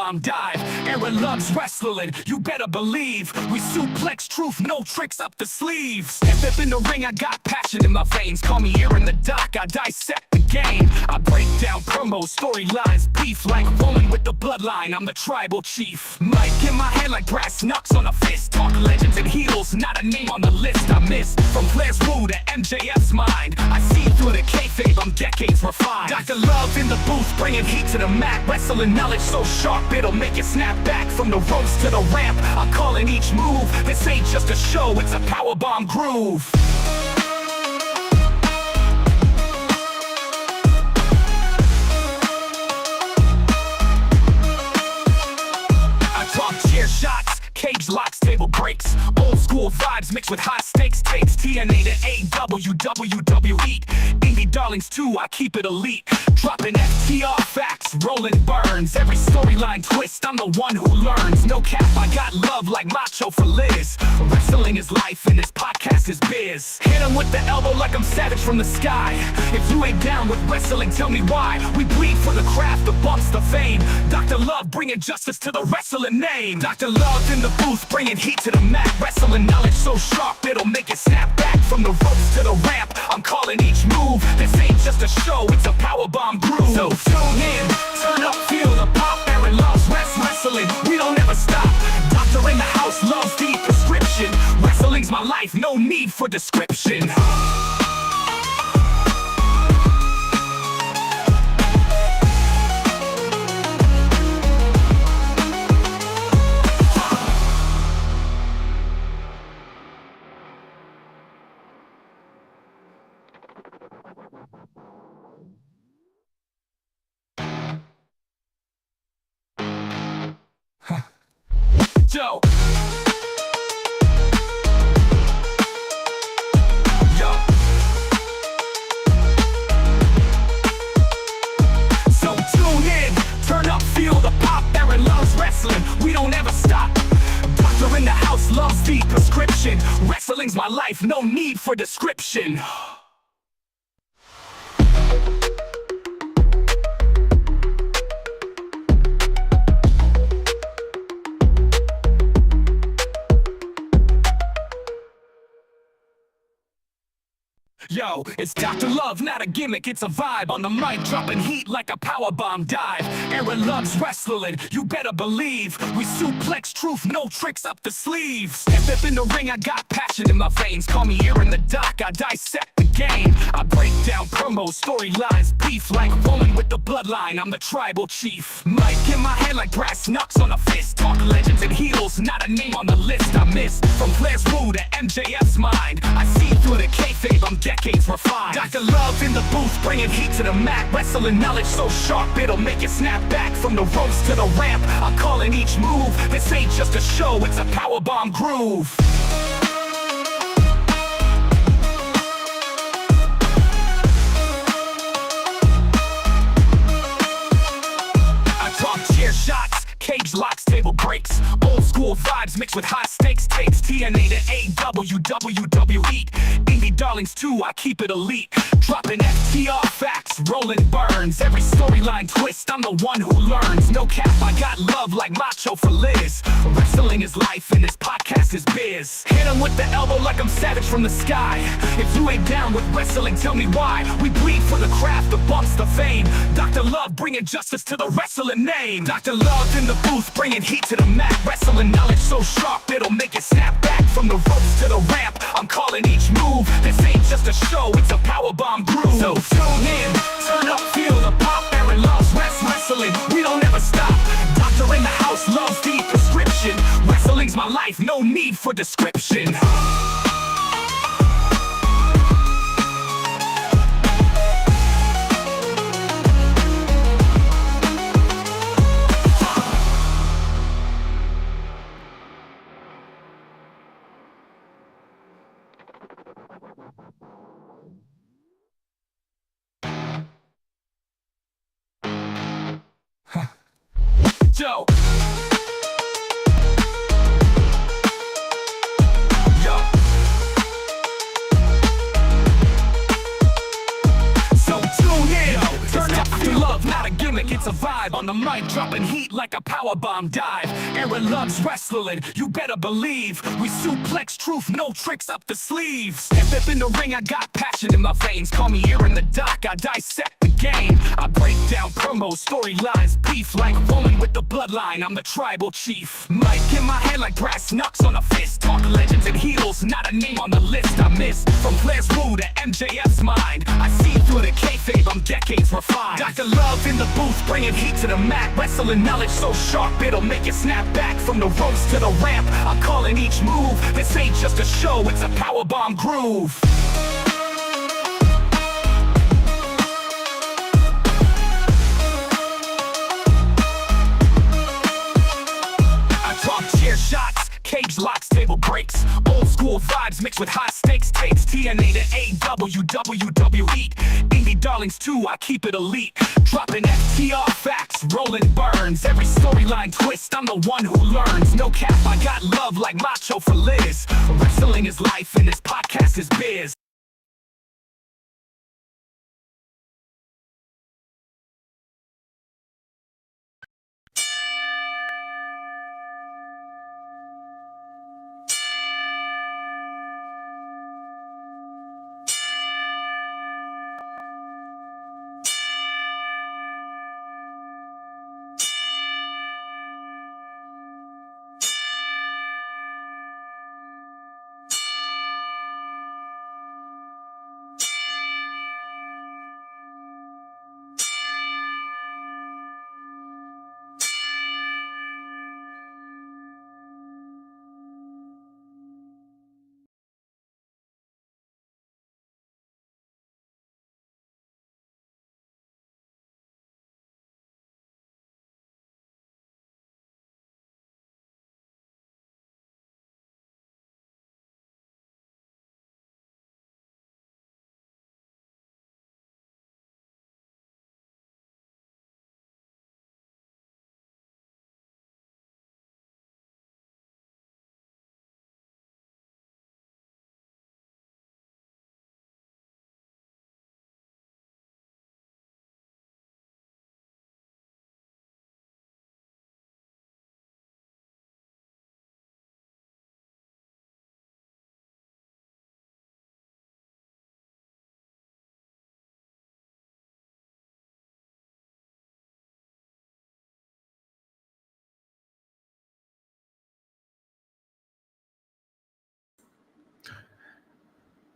powerbomb dive. Aaron loves wrestling, you better believe. We suplex truth, no tricks up the sleeves. Step in the ring, I got passion in my veins. Call me Aaron the Doc, I dissect the game. I break down promos, storylines, beef like woman with the bloodline. I'm the tribal chief. Mic in my hand like brass knucks on a fist. Talk legends and heels, not a name on the list I missed. From Flair's woo to MJF's mind, I see through the kayfabe, I'm decades refined. Dr. Love in the booth, bringing heat to the mat. Wrestling knowledge so sharp, it'll make you snap back. From the ropes to the ramp, I'm calling each move. This ain't just a show, it's a powerbomb groove. I talk chair shots, cage locks, table breaks. Old school vibes mixed with high stakes takes. TNA to AEW, WWE. Indie darlings too, I keep it elite. Dropping FTR facts, rolling burns. Every storyline twist, I'm the one who learns. No cap, I got love like Macho for Liz. Wrestling is life and this podcast is biz. Hit 'em with the elbow like I'm Savage from the sky. If you ain't down with wrestling, tell me why. We bleed for the craft, the bumps, the fame. Dr. Love bringing justice to the wrestling name. Dr. Love in the booth, bringing heat to the mat. Wrestling knowledge so sharp, it'll make it snap back. From the ropes to the ramp, I'm calling each move. This ain't just a show, it's a powerbomb groove. So tune in, turn up, feel the pop. Aaron loves wrestling, we don't ever stop. Doctor in the house loves the prescription. Wrestling's my life, no need for description. Joe. Yo. So tune in, turn up, feel the pop. Aaron loves wrestling, we don't ever stop. Doctor in the house loves the prescription. Wrestling's my life, no need for description. Yo, it's Dr. Love, not a gimmick, it's a vibe. On the mic, dropping heat like a powerbomb dive. Aaron loves wrestling, you better believe. We suplex truth, no tricks up the sleeves. Step in the ring, I got passion in my veins. Call me Aaron the Doc, I dissect the game. I break down promos, storylines, beef like woman with the bloodline. I'm the tribal chief. Mic in my hand like brass knucks on a fist. Talk legends and heels, not a name on the list I missed. From Flair's woo to MJF's mind, I see through the kayfabe, I'm decades refined. Dr. Love in the booth, bringing heat to the mat. Wrestling knowledge so sharp, it'll make you snap back. From the ropes to the ramp, I'm calling each move. This ain't just a show, it's a powerbomb groove. I talk chair shots, cage locks, table breaks. Old school vibes mixed with high stakes takes. TNA to AEW, WWE. Indie darlings too, I keep it elite. Dropping FTR facts, rolling burns. Every storyline twist, I'm the one who learns. No cap, I got love like Macho for Liz. Wrestling is life and this podcast is biz. Hit 'em with the elbow like I'm Savage from the sky. If you ain't down with wrestling, tell me why. We bleed for the craft, the bumps, the fame. Dr. Love bringing justice to the wrestling name. Dr. Love in the booth, bringing heat to the mat. Wrestling knowledge so sharp, it'll make you snap back. From the ropes to the ramp, I'm calling each move. This ain't just a show, it's a powerbomb groove. So tune in, turn up, feel the pop. Aaron loves wrestling, we don't ever stop. Doctor in the house loves the prescription. Wrestling's my life, no need for description. Joe. Yo. So tune in, turn up, feel love, not a gimmick. dynamic, it's a vibe. On the mic, dropping heat like a powerbomb dive. Aaron loves wrestling, you better believe. We suplex truth, no tricks up the sleeves. Step in the ring, I got passion in my veins. Call me Aaron the Doc, I dissect the game. I break down promos, storylines, beef like a woman with the bloodline. I'm the tribal chief. Mic in my hand like brass knucks on a fist. Talk legends and heels, not a name on the list I missed. From Flair's Woo to MJF's mind, I see through the kayfabe, I'm decades refined. Dr. Love in the booth, bringing heat to the mat. Wrestling knowledge so sharp, it'll make you snap back. From the ropes to the ramp, I'm calling each move. This ain't just a show, it's a powerbomb groove. I talk chair shots, cage locks, table breaks. Old school vibes mixed with high stakes takes. TNA to AEW, WWE. Indie darlings too, I keep it elite. Dropping FTR facts, rolling burns. Every storyline twist, I'm the one who learns. No cap, I got love like Macho for Liz. Wrestling is life and this podcast is biz.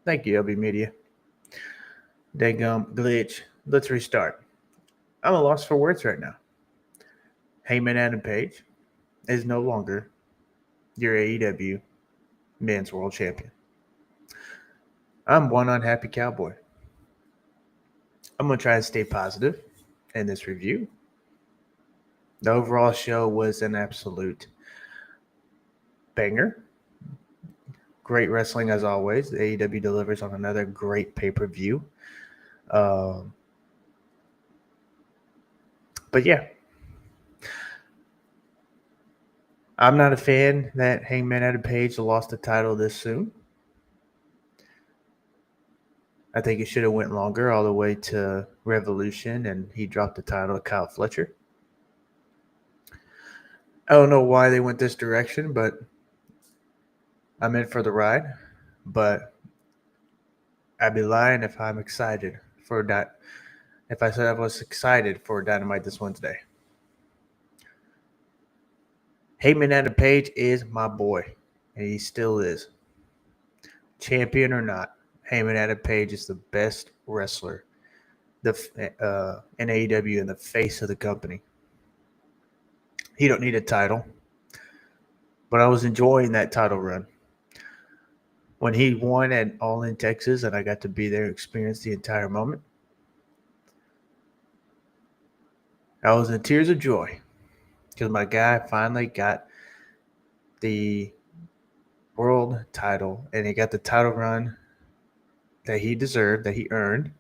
Thank you, LB Media. Dagum glitch. Let's restart. I'm at a loss for words right now. Heyman Adam Page is no longer your AEW Men's World Champion. I'm one unhappy cowboy. I'm going to try to stay positive in this review. The overall show was an absolute banger. Great wrestling as always. The AEW delivers on another great pay-per-view. But yeah, I'm not a fan that Hangman Adam Page lost the title this soon. I think it should have went longer all the way to Revolution, and he dropped the title to Kyle Fletcher. I don't know why they went this direction, but I'm in for the ride. But I'd be lying if I'm excited for that. If I said I was excited for Dynamite this Wednesday. Heyman Adam Page is my boy, and he still is. Champion or not, Heyman Adam Page is the best wrestler in AEW and the face of the company. He don't need a title, but I was enjoying that title run. When he won at All in Texas and I got to be there and experience the entire moment, I was in tears of joy because my guy finally got the world title, and he got the title run that he deserved, that he earned.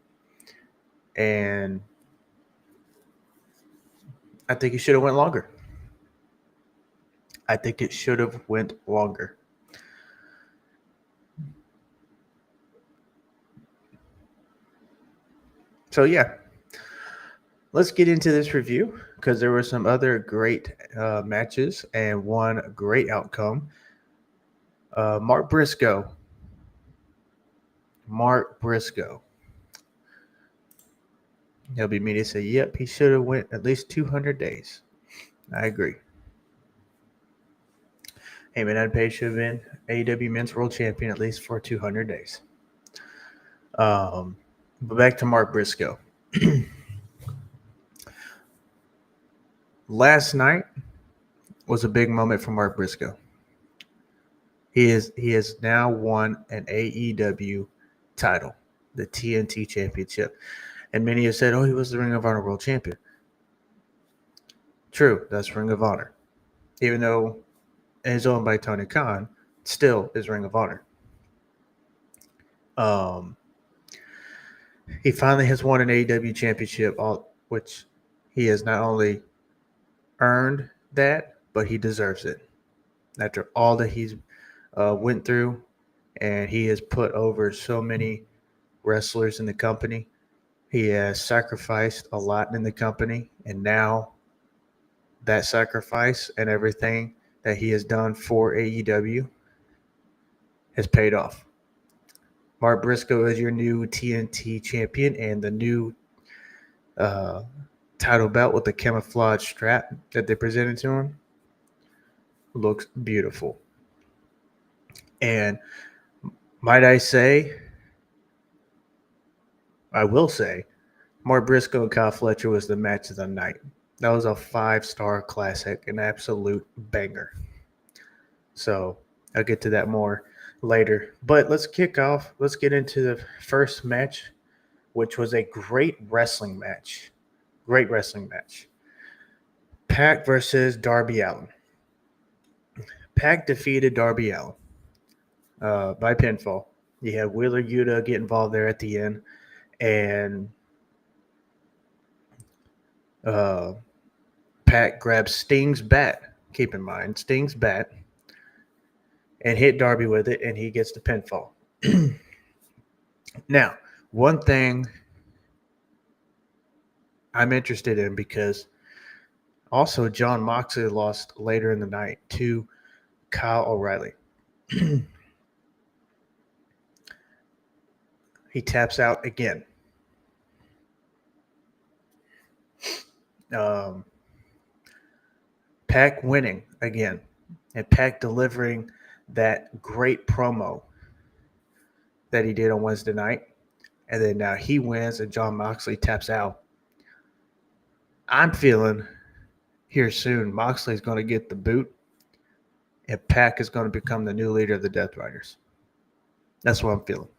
And I think it should have went longer. So yeah, Let's get into this review because there were some other great matches and one great outcome. Mark Briscoe. Mark Briscoe. He'll be me to say, yep, he should have went at least 200 days. I agree. Heyman Adam Page should have been AEW Men's World Champion at least for 200 days. But back to Mark Briscoe. Last night was a big moment for Mark Briscoe. He has now won an AEW title, the TNT Championship. And many have said, oh, he was the Ring of Honor World Champion. True, that's Ring of Honor. Even though it's owned by Tony Khan, still is Ring of Honor. He finally has won an AEW championship, which he has not only earned that, but he deserves it. After all that he's went through, and he has put over so many wrestlers in the company. He has sacrificed a lot in the company, and now that sacrifice and everything that he has done for AEW has paid off. Mark Briscoe is your new TNT champion, and the new title belt with the camouflage strap that they presented to him looks beautiful. And might I say, I will say, Mark Briscoe and Kyle Fletcher was the match of the night. That was a 5-star classic, an absolute banger. So I'll get to that more later. But let's kick off. Let's get into the first match, which was a great wrestling match. Great wrestling match. Pac versus Darby Allin. Pac defeated Darby Allin by pinfall. You had Wheeler Yuta get involved there at the end. And Pac grabs Sting's bat. Keep in mind, Sting's bat. And hit Darby with it, and he gets the pinfall. Now, one thing I'm interested in, because also John Moxley lost later in the night to Kyle O'Reilly. He taps out again. Pac winning again, and Pac delivering that great promo that he did on Wednesday night. And then now he wins and John Moxley taps out. I'm feeling here soon Moxley's going to get the boot and Pac is going to become the new leader of the Death Riders. That's what I'm feeling.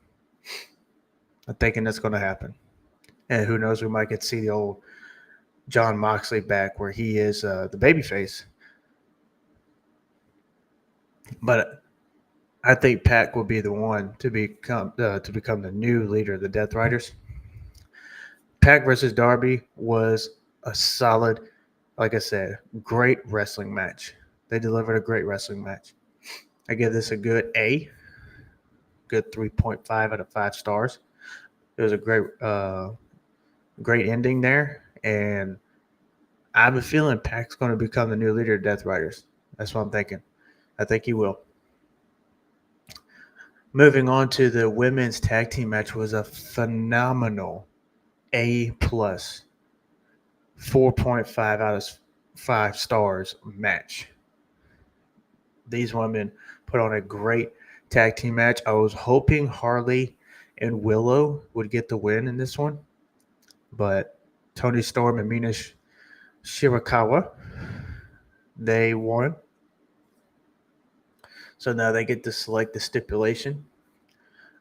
I'm thinking that's going to happen. And who knows, we might get to see the old John Moxley back where he is the babyface. But I think Pac will be the one to become the new leader of the Death Riders. Pac versus Darby was a solid, like I said, great wrestling match. They delivered a great wrestling match. I give this a good A, good 3.5 out of 5 stars. It was a great ending there, and I have a feeling Pac's going to become the new leader of Death Riders. That's what I'm thinking. I think he will. Moving on to the women's tag team match was a phenomenal A+, 4.5 out of 5 stars match. These women put on a great tag team match. I was hoping Harley and Willow would get the win in this one, but Toni Storm and Mina Shirakawa, they won. So now they get to select the stipulation.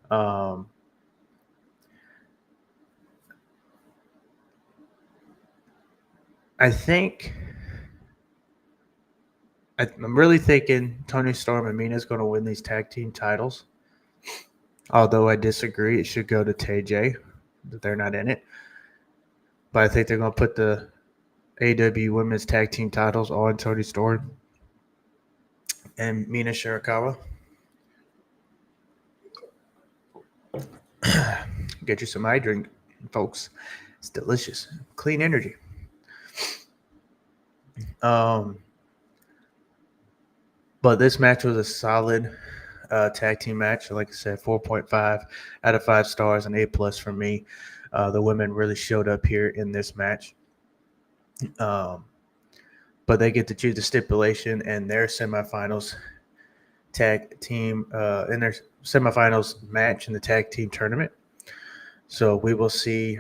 I'm really thinking Toni Storm and Mina is going to win these tag team titles. Although I disagree, it should go to TJ. They're not in it. But I think they're going to put the AEW Women's Tag Team titles on Toni Storm and Mina Shirakawa. Get you some eye drink, folks. It's delicious, clean energy. Um, but this match was a solid tag team match. Like I said, 4.5 out of 5 stars, and A+ for me. The women really showed up here in this match. But they get to choose the stipulation and their semifinals tag team in their semifinals match in the tag team tournament. So we will see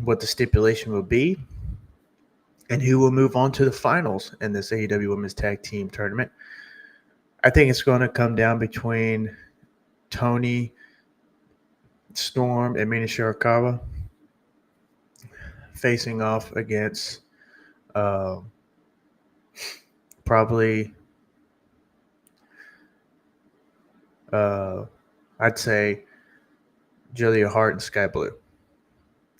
what the stipulation will be and who will move on to the finals in this AEW Women's Tag Team Tournament. I think it's going to come down between Tony Storm and Mina Shirakawa facing off against uh, probably, I'd say, Julia Hart and Sky Blue.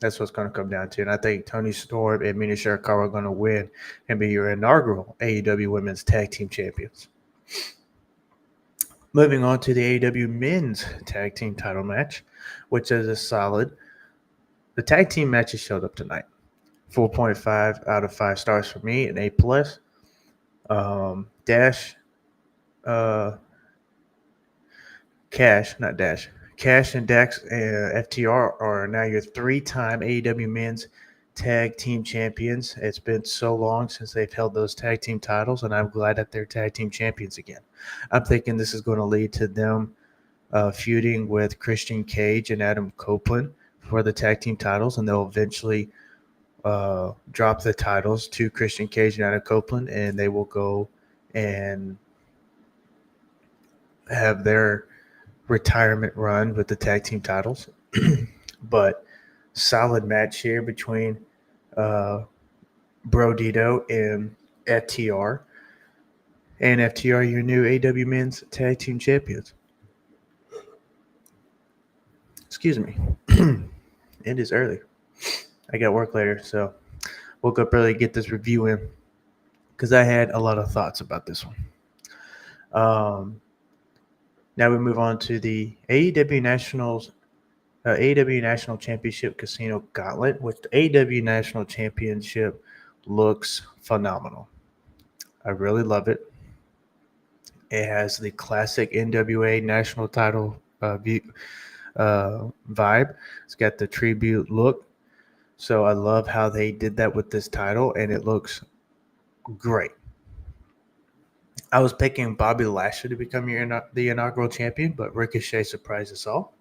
That's what's going to come down to. And I think Tony Storm and Mina Shirakawa are going to win and be your inaugural AEW Women's Tag Team Champions. Moving on to the AEW Men's Tag Team title match, which is a solid. The tag team matches showed up tonight. 4.5 out of 5 stars for me, and A+. Cash and Dax and FTR are now your 3-time AEW Men's Tag Team Champions. It's been so long since they've held those tag team titles, and I'm glad that they're tag team champions again. I'm thinking this is going to lead to them feuding with Christian Cage and Adam Copeland for the tag team titles, and they'll eventually drop the titles to Christian Cage and Adam Copeland, and they will go and have their retirement run with the tag team titles. But solid match here between Bro Dito and FTR. And FTR, your new AEW Men's Tag Team Champions. Excuse me. It is early. I got work later, so woke up early to get this review in because I had a lot of thoughts about this one. Now we move on to the AEW National Championship Casino Gauntlet, which the AEW National Championship looks phenomenal. I really love it. It has the classic NWA National Title vibe. It's got the tribute look. So I love how they did that with this title, and it looks great. I was picking Bobby Lashley to become the inaugural champion, but Ricochet surprised us all.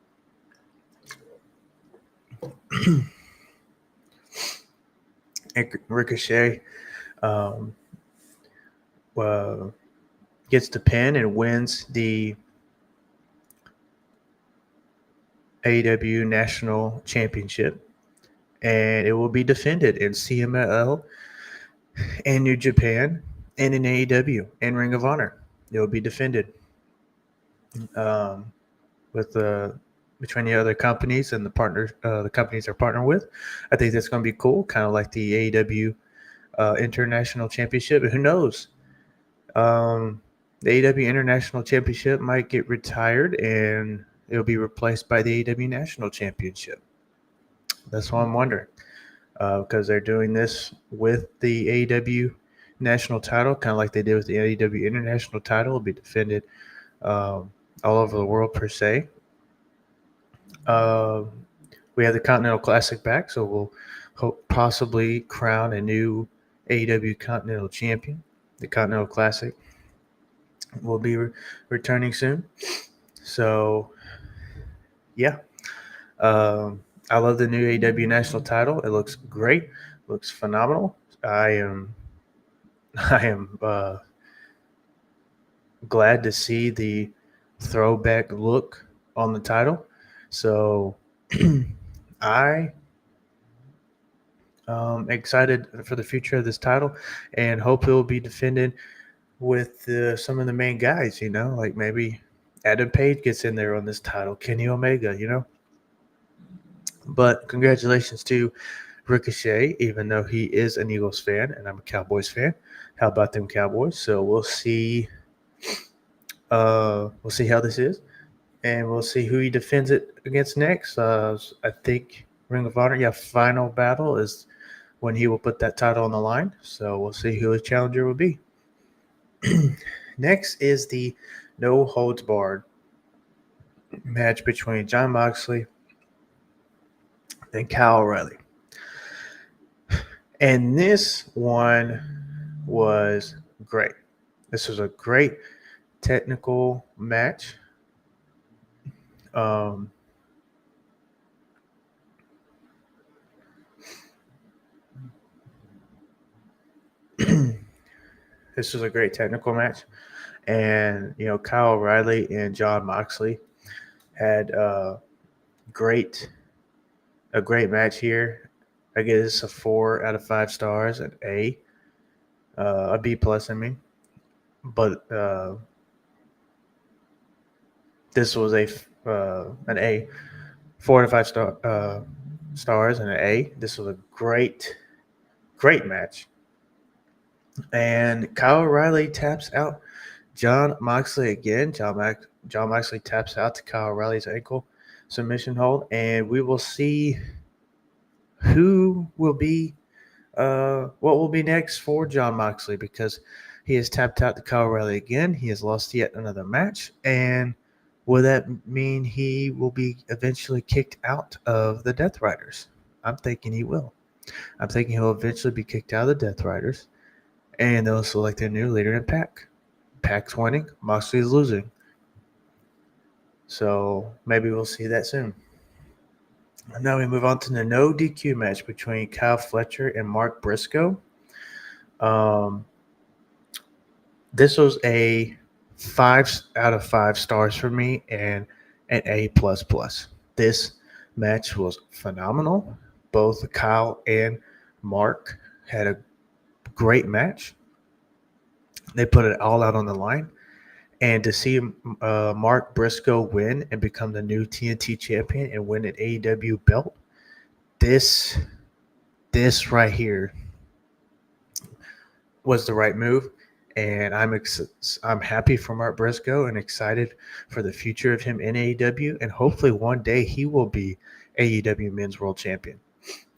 And Ricochet gets the pin and wins the AEW National Championship, and it will be defended in CMLL and New Japan and in AEW and Ring of Honor. It will be defended with between the other companies and the companies they're partnered with. I think that's going to be cool, kind of like the AEW International Championship. Who knows? The AEW International Championship might get retired and it'll be replaced by the AEW National Championship. That's what I'm wondering, because they're doing this with the AEW National title, kind of like they did with the AEW International title. It'll be defended all over the world, per se. We have the Continental Classic back, so we'll possibly crown a new AEW Continental Champion. The Continental Classic will be returning soon. So, yeah. I love the new AEW National title. It looks great. Looks phenomenal. I am glad to see the throwback look on the title. So I excited for the future of this title and hope it will be defended with some of the main guys, like maybe Adam Page gets in there on this title, Kenny Omega, But congratulations to Ricochet, even though he is an Eagles fan and I'm a Cowboys fan. How about them Cowboys? So we'll see. We'll see how this is, and we'll see who he defends it against next. I think Ring of Honor. Yeah, final battle is when he will put that title on the line. So we'll see who his challenger will be. Next is the no holds barred match between Jon Moxley and Kyle O'Reilly. And this one was great. This was a great technical match. Um, this was a great technical match. And, Kyle O'Reilly and Jon Moxley had great a great match here. I give this a 4 out of 5 stars, an A B plus. I mean, but this was an A, 4 out of 5 stars, and an A. This was a great match. And Kyle O'Reilly taps out Jon Moxley again. Jon Moxley taps out to Kyle O'Reilly's ankle submission hold, and we will see who will be what will be next for Jon Moxley, because he has tapped out to Kyle O'Reilly again. He has lost yet another match, and will that mean he will be eventually kicked out of the Death Riders? I'm thinking he will. I'm thinking he'll eventually be kicked out of the Death Riders, and they'll select a new leader in Pac. Pac's winning, Moxley is losing. So maybe we'll see that soon. Now we move on to the no DQ match between Kyle Fletcher and Mark Briscoe. This was a 5 out of 5 stars for me and an A plus plus. This match was phenomenal. Both Kyle and Mark had a great match. They put it all out on the line. And to see Mark Briscoe win and become the new TNT champion and win an AEW belt, this right here was the right move. And I'm happy for Mark Briscoe and excited for the future of him in AEW. And hopefully one day he will be AEW Men's World Champion.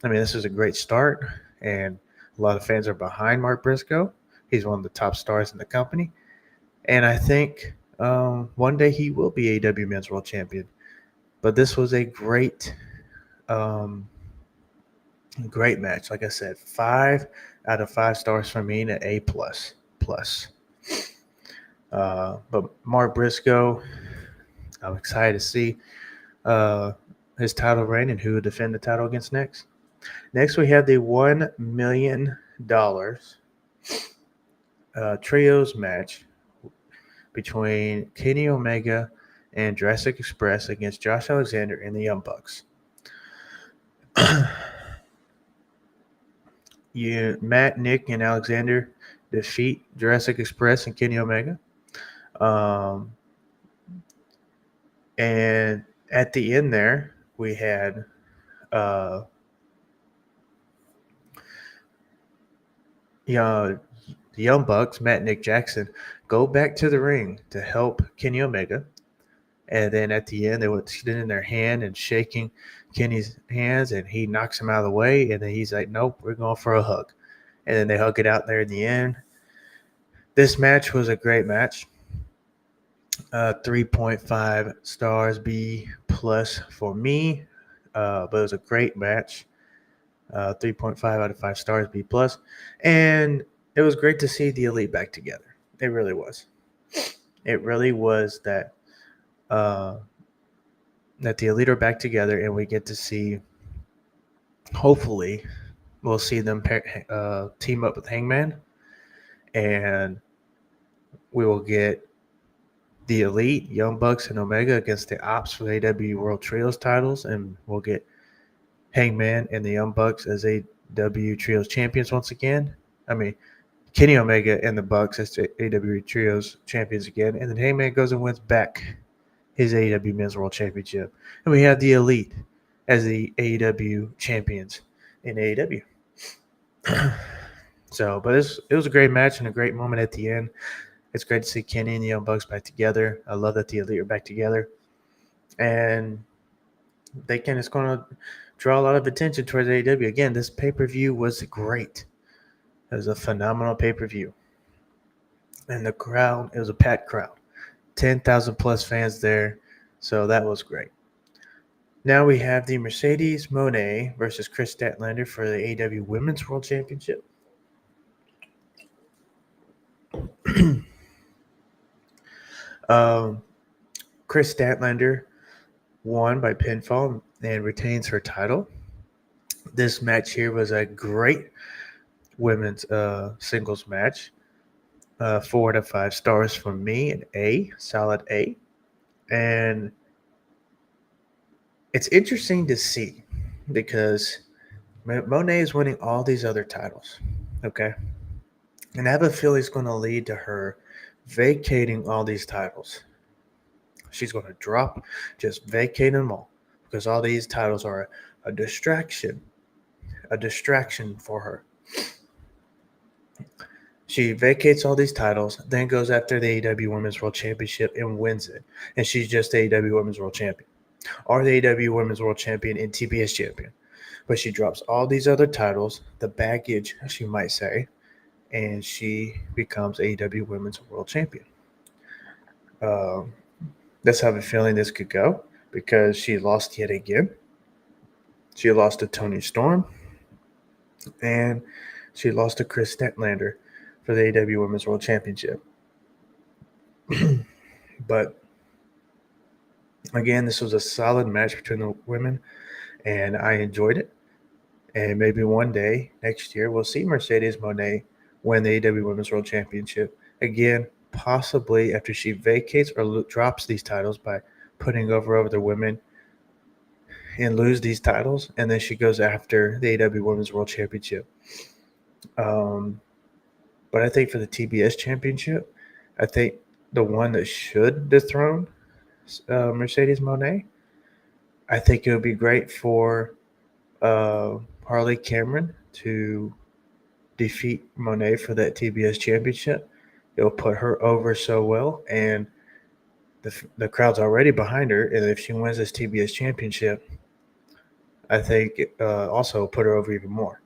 I mean, this is a great start, and a lot of fans are behind Mark Briscoe. He's one of the top stars in the company. And I think one day he will be AEW Men's World Champion. But this was a great match. Like I said, 5 out of 5 stars for me and an A plus. But Mark Briscoe, I'm excited to see his title reign and who will defend the title against next. Next, we have the $1 million trios match between Kenny Omega and Jurassic Express against Josh Alexander and the Young Bucks. Matt, Nick, and Alexander defeat Jurassic Express and Kenny Omega. And at the end there, we had the Young Bucks, Matt, Nick, Jackson, go back to the ring to help Kenny Omega. And then at the end, they were extending their hand and shaking Kenny's hands, and he knocks him out of the way. And then he's like, nope, we're going for a hug. And then they hug it out there in the end. This match was a great match. 3.5 stars, B plus for me. But it was a great match. 3.5 out of 5 stars, B plus. And it was great to see the Elite back together. It really was. It really was that the Elite are back together, and we get to see, hopefully, we'll see them team up with Hangman, and we will get the Elite, Young Bucks, and Omega against the Ops for the AEW World Trios titles, and we'll get Hangman and the Young Bucks as AEW Trios champions once again. I mean, Kenny Omega and the Bucks as AEW Trios champions again, and then Hangman goes and wins back his AEW Men's World Championship. And we have the Elite as the AEW champions in AEW. But it was a great match and a great moment at the end. It's great to see Kenny and the Young Bucks back together. I love that the Elite are back together. And it's going to draw a lot of attention towards AEW. Again, this pay-per-view was great. It was a phenomenal pay-per-view. And the crowd, it was a packed crowd. 10,000 plus fans there. So that was great. Now we have the Mercedes Moné versus Chris Statlander for the AEW Women's World Championship. Chris Statlander won by pinfall and retains her title. This match here was a great women's singles match. 4 out of 5 stars from me, an A, solid A. And it's interesting to see because Monet is winning all these other titles, okay? And I have a feeling it's going to lead to her vacating all these titles. She's going to just vacate them all because all these titles are a distraction for her. She vacates all these titles, then goes after the AEW Women's World Championship and wins it. And she's just the AEW Women's World Champion. Or the AEW Women's World Champion and TBS Champion. But she drops all these other titles, the baggage, she might say, and she becomes AEW Women's World Champion. That's how I have a feeling this could go because she lost yet again. She lost to Toni Storm. And she lost to Chris Statlander for the AEW Women's World Championship. But again, this was a solid match between the women, and I enjoyed it. And maybe one day next year we'll see Mercedes Moné win the AEW Women's World Championship again, possibly after she vacates or drops these titles by putting over other women and lose these titles, and then she goes after the AEW Women's World Championship. But I think for the TBS Championship, I think the one that should dethrone Mercedes Moné, I think it would be great for Harley Cameron to defeat Moné for that TBS Championship. It'll put her over so well, and the crowd's already behind her. And if she wins this TBS Championship, I think also put her over even more.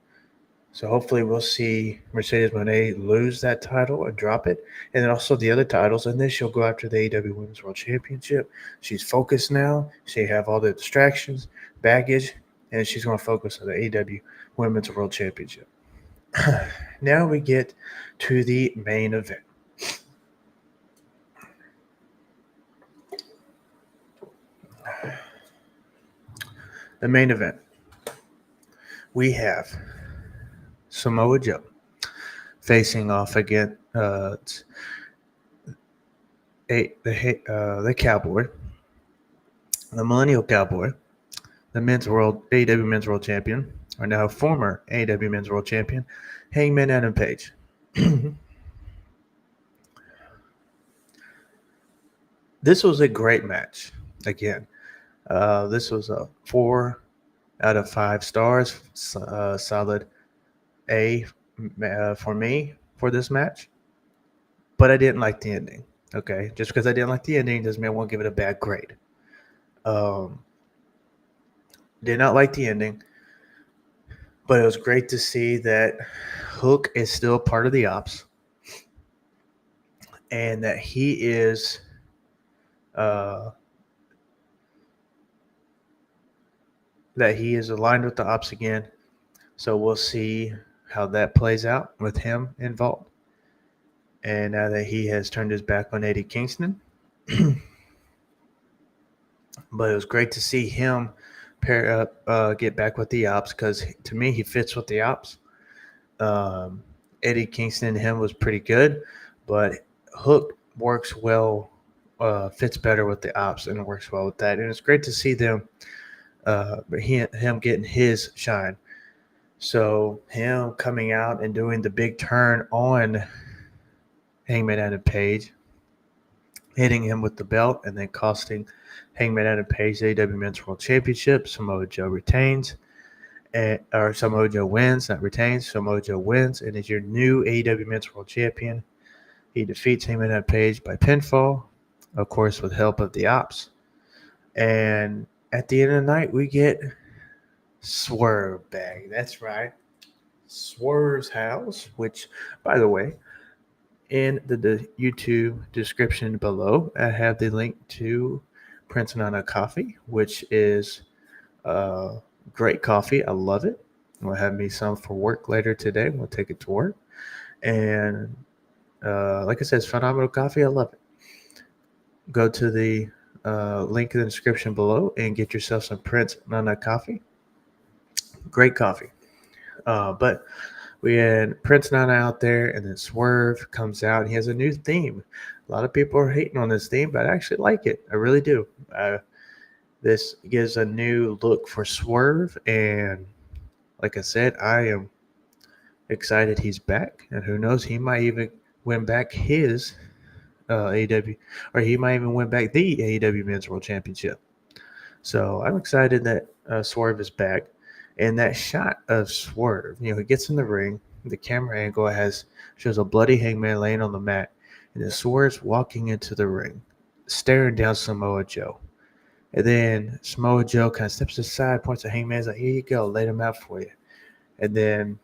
So hopefully we'll see Mercedes Moné lose that title and drop it. And then also the other titles. And then she'll go after the AEW Women's World Championship. She's focused now. She have all the distractions, baggage, and she's going to focus on the AEW Women's World Championship. Now we get to the main event. The main event. We have Samoa Joe facing off against the Cowboy, the Millennial Cowboy, the AEW Men's World Champion, or now former AEW Men's World Champion, Hangman Adam Page. This was a great match. Again, this was a 4 out of 5 stars, solid A for me for this match. But I didn't like the ending. Okay, just because I didn't like the ending doesn't mean I won't give it a bad grade. Did not like the ending, but it was great to see that Hook is still part of the ops, and that he is aligned with the ops again. So we'll see how that plays out with him involved. And now that he has turned his back on Eddie Kingston. But it was great to see him pair up, get back with the ops, because to me, he fits with the ops. Eddie Kingston and him was pretty good, but Hook works well, fits better with the ops, and works well with that. And it's great to see them, him getting his shine. So him coming out and doing the big turn on Hangman Adam Page, hitting him with the belt, and then costing Hangman Adam Page the AEW Men's World Championship. Samoa Joe retains, or Samoa Joe wins, not retains. Samoa Joe wins and is your new AEW Men's World Champion. He defeats Hangman Adam Page by pinfall, of course, with help of the ops. And at the end of the night, we get Swerve bag. That's right. Swerve's house, which, by the way, in the YouTube description below, I have the link to Prince Nana Coffee, which is uh, great coffee. I love it. We'll have me some for work later today. We'll take it to work. And like I said, it's phenomenal coffee. I love it. Go to the link in the description below and get yourself some Prince Nana Coffee. Great coffee. But we had Prince Nana out there, and then Swerve comes out. And he has a new theme. A lot of people are hating on this theme, but I actually like it. I really do. This gives a new look for Swerve, and like I said, I am excited he's back. And who knows, he might even win back his AEW, or he might even win back the AEW Men's World Championship. So I'm excited that Swerve is back. And that shot of Swerve, he gets in the ring. The camera angle shows a bloody Hangman laying on the mat, and then Swerve's walking into the ring, staring down Samoa Joe. And then Samoa Joe kind of steps aside, points at Hangman, like, "Here you go, laid him out for you." And then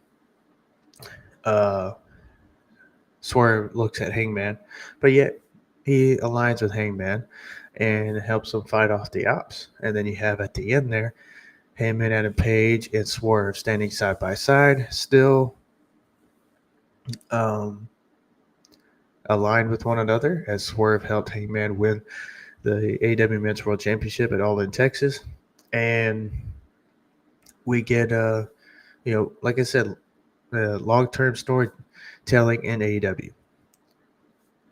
Swerve looks at Hangman, but yet he aligns with Hangman and helps him fight off the ops. And then you have at the end there, Hangman, Adam Page, and Swerve standing side by side, still aligned with one another, as Swerve helped Hangman win the AEW Men's World Championship at All in Texas. And we get, like I said, long-term storytelling in AEW.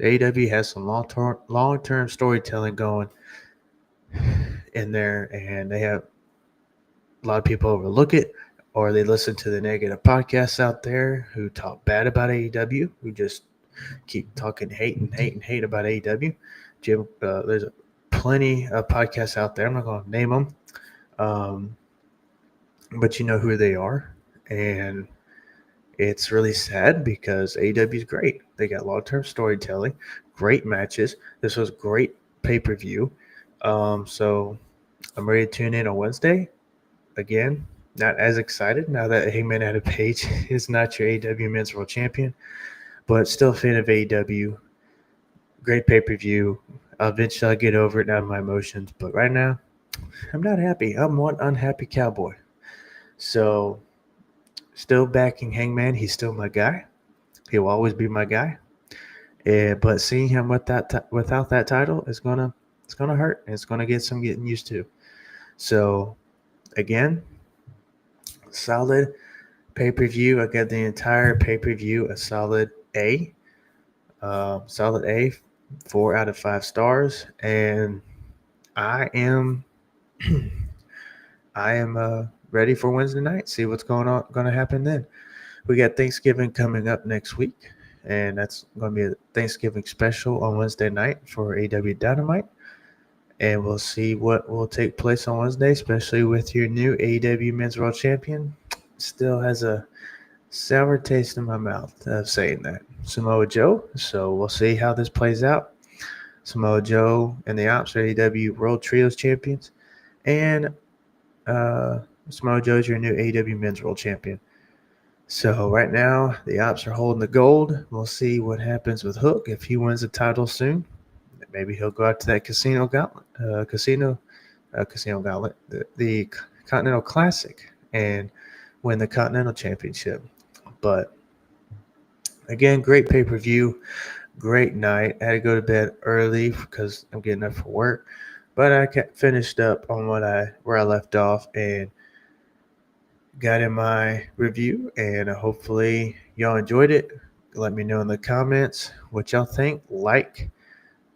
AEW has some long-term storytelling going in there, and they have a lot of people overlook it, or they listen to the negative podcasts out there who talk bad about AEW, who just keep talking hate about AEW. Jim, there's plenty of podcasts out there. I'm not going to name them, but you know who they are, and it's really sad because AEW is great. They got long-term storytelling, great matches. This was great pay-per-view. So I'm ready to tune in on Wednesday. Again, not as excited now that Hangman Adam Page is not your AEW Men's World Champion, but still a fan of AEW. Great pay-per-view. Eventually I'll get over it out of my emotions, but right now I'm not happy. I'm one unhappy cowboy. So still backing Hangman. He's still my guy. He will always be my guy. But seeing him without that title is gonna hurt. It's gonna get some getting used to. So again, solid pay-per-view. I got the entire pay-per-view a solid A. Solid A, 4 out of 5 stars, and I am ready for Wednesday night. See what's going to happen then. We got Thanksgiving coming up next week, and that's going to be a Thanksgiving special on Wednesday night for AEW Dynamite. And we'll see what will take place on Wednesday, especially with your new AEW Men's World Champion. Still has a sour taste in my mouth of saying that. Samoa Joe. So we'll see how this plays out. Samoa Joe and the Ops are AEW World Trios Champions. And Samoa Joe is your new AEW Men's World Champion. So right now, the Ops are holding the gold. We'll see what happens with Hook if he wins the title soon. Maybe he'll go out to that Casino Gauntlet, the Continental Classic, and win the Continental Championship. But again, great pay-per-view, great night. I had to go to bed early because I'm getting up for work, but I finished up on where I left off and got in my review, and hopefully y'all enjoyed it. Let me know in the comments what y'all think. Like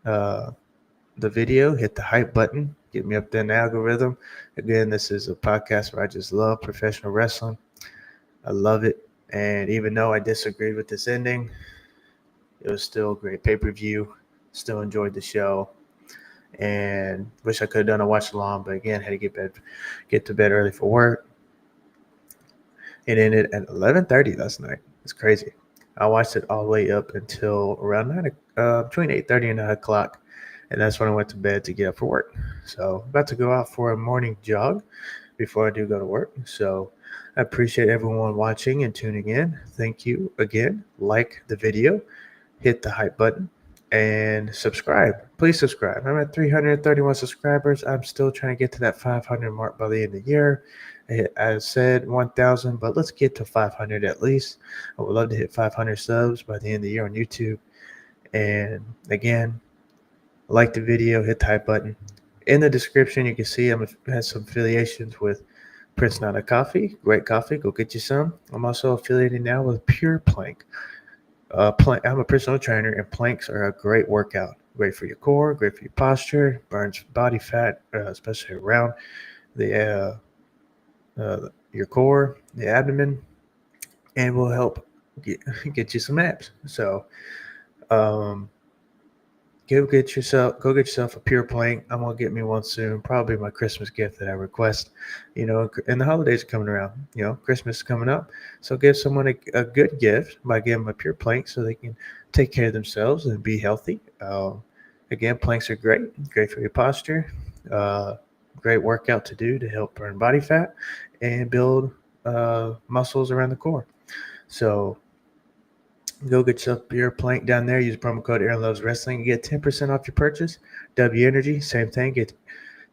the video, hit the hype button, get me up there in the algorithm. Again, this is a podcast where I just love professional wrestling. I love it. And even though I disagreed with this ending, it was still a great pay-per-view. Still enjoyed the show. And wish I could have done a watch along, but again, had to get to bed early for work. It ended at 11:30 last night. It's crazy. I watched it all the way up until around between 8:30 and 9 o'clock. And that's when I went to bed to get up for work. So about to go out for a morning jog. before I do go to work. So I appreciate everyone watching and tuning in. Thank you again. Like the video, hit the hype button, and subscribe. Please subscribe. I'm at 331 subscribers. I'm still trying to get to that 500 mark by the end of the year. I said 1,000, but let's get to 500 at least. I would love to hit 500 subs by the end of the year on YouTube. And again, like the video, hit the hype button. In the description, you can see I have some affiliations with Prince Nana Coffee. Great coffee. Go get you some. I'm also affiliated now with Pure Plank. I'm a personal trainer, and planks are a great workout. Great for your core, great for your posture, burns body fat, especially around the your core, the abdomen, and will help get you some abs. So, go get yourself a Pure Plank. I'm gonna get me one soon. Probably my Christmas gift that I request. And the holidays are coming around. Christmas is coming up, so give someone a good gift by giving them a Pure Plank so they can take care of themselves and be healthy. Again, planks are great for your posture. Great workout to do to help burn body fat and build muscles around the core. So go get yourself your plank down there. Use promo code Aaron Loves Wrestling. You get 10% off your purchase. W Energy, same thing.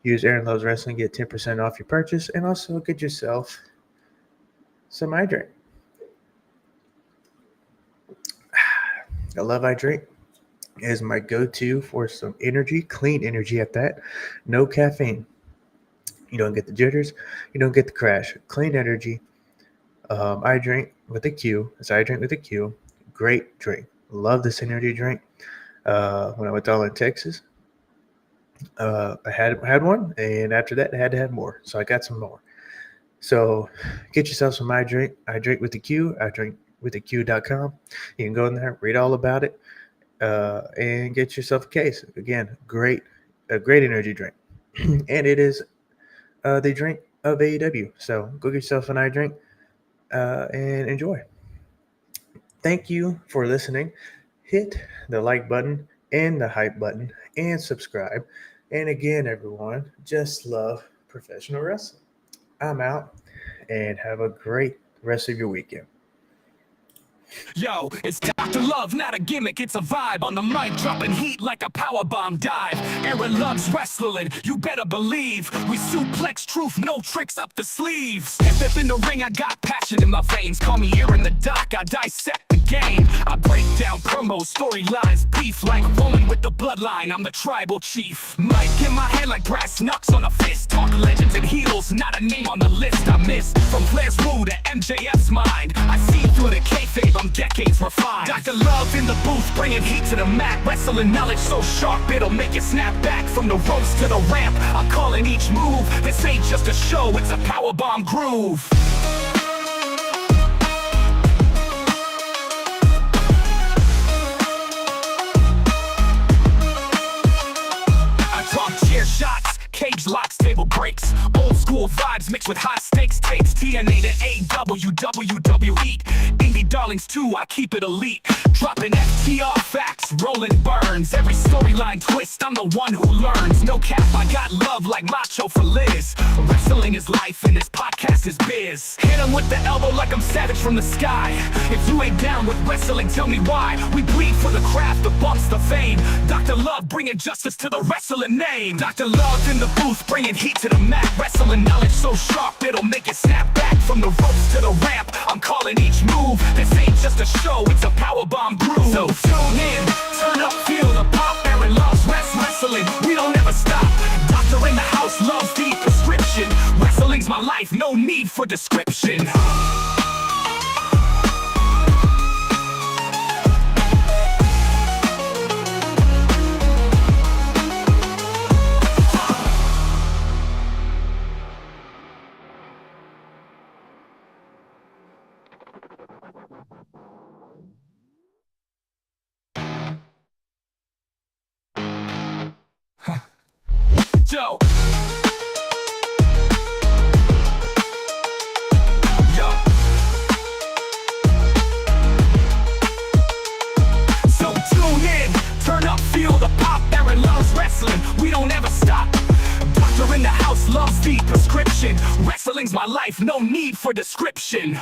Use Aaron Loves Wrestling. Get 10% off your purchase. And also get yourself some hydrate. I love hydrate. It is my go-to for some energy, clean energy at that. No caffeine. You don't get the jitters. You don't get the crash. Clean energy. I drink with a Q. It's I drink with a Q. Great drink. Love this energy drink. When I went to Allen, Texas, I had one, and after that, I had to have more. So I got some more. So get yourself some I drink. I drink with the Q. I drink with the Q.com. You can go in there, read all about it, and get yourself a case. Again, a great energy drink, and it is the drink of AEW. So go get yourself an I drink and enjoy. Thank you for listening. Hit the like button and the hype button and subscribe. And again, everyone, just love professional wrestling. I'm out, and have a great rest of your weekend. Yo, it's Dr. Love, not a gimmick, it's a vibe. On the mic, dropping heat like a powerbomb dive. Aaron loves wrestling, you better believe. We suplex truth, no tricks up the sleeves. If in the ring, I got passion in my veins. Call me Aaron the Doc, I dissect the game. I break down promos, storylines, beef like rolling with the bloodline. I'm the tribal chief. Mic in my hand like brass knucks on a fist. Talk legends and heels, not a name on the list I missed. From Flair's woo to MJF's mind, I see through the kayfabe, I'm decades refined. Dr. Love in the booth, bringing heat to the mat. Wrestling knowledge so sharp, it'll make you snap back. From the ropes to the ramp, I'm calling each move. This ain't just a show, it's a powerbomb groove. I talk chair shots, cage locks, table breaks. Old school vibes mixed with high stakes takes. TNA to AEW, WWE. Indie darlings too, I keep it elite. Dropping FTR facts, rolling burns. Every storyline twist, I'm the one who learns. No cap, I got love like Macho for Liz. Wrestling is life and this podcast is biz. Hit 'em with the elbow like I'm Savage from the sky. If you ain't down with wrestling, tell me why. We bleed for the craft, the bumps, the fame. Dr. Love bringing justice to the wrestling name. Dr. Love in the booth, bringing heat to the mat. Wrestling knowledge so sharp, it'll make it snap back. From the ropes to the ramp, I'm calling each move. This ain't just a show, it's a powerbomb groove. So tune in, turn up, feel the pop. Aaron loves wrestling, we don't ever stop. Doctor in the house loves the prescription. Wrestling's my life, no need for description. Yo. So tune in, turn up, feel the pop. Aaron loves wrestling, we don't ever stop. Doctor in the house loves the prescription. my life, no need for description.